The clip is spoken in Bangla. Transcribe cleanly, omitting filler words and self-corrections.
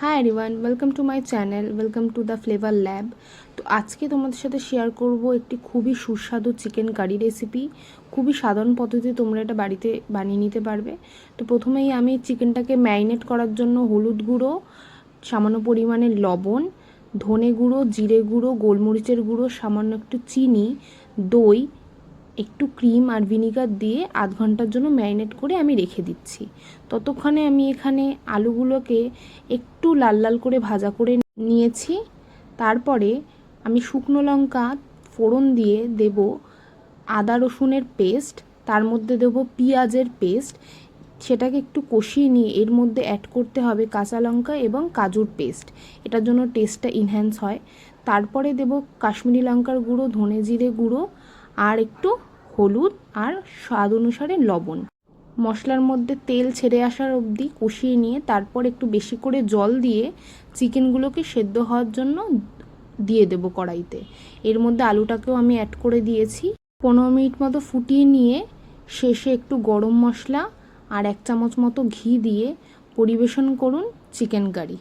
Hi everyone, welcome to my channel, welcome to the flavour lab. তো আজকে তোমাদের সাথে শেয়ার করব একটি খুবই সুস্বাদু চিকেন কারি রেসিপি। খুবই সাধারণ পদ্ধতিতে তোমরা এটা বাড়িতে বানিয়ে নিতে পারবে। তো প্রথমেই আমি চিকেনটাকে ম্যারিনেট করার জন্য হলুদ গুঁড়ো, সামান্য পরিমাণে লবণ, ধনে গুঁড়ো, জিরে গুঁড়ো, গোলমরিচের গুঁড়ো, সামান্য একটু চিনি, দই, একটু ক্রিম আর ভিনিগার দিয়ে আধ ঘন্টার জন্য ম্যারিনেট করে আমি রেখে দিচ্ছি। ততক্ষণে আমি এখানে আলুগুলোকে একটু লাল লাল করে ভাজা করে নিয়েছি। তারপরে আমি শুকনো লঙ্কা ফোড়ন দিয়ে দেব আদা রসুনের পেস্ট, তার মধ্যে দেব পেঁয়াজের পেস্ট, সেটাকে একটু কষিয়ে নিয়ে এর মধ্যে অ্যাড করতে হবে কাঁচা লঙ্কা এবং কাজুর পেস্ট, এটার জন্য টেস্টটা ইনহ্যান্স হয়। তারপরে দেব কাশ্মীরি লঙ্কার গুঁড়ো, ধনে জিরে গুঁড়ো আর একটু হলুদ আর স্বাদ অনুসারে লবণ। মশলার মধ্যে তেল ছেড়ে আসার অবধি কষিয়ে নিয়ে তারপর একটু বেশি করে জল দিয়ে চিকেনগুলোকে সেদ্ধ হওয়ার জন্য দিয়ে দেব কড়াইতে। এর মধ্যে আলুটাকেও আমি অ্যাড করে দিয়েছি। 15 মিনিট মতো ফুটিয়ে নিয়ে শেষে একটু গরম মশলা আর 1 চামচ মতো ঘি দিয়ে পরিবেশন করুন চিকেন কারি।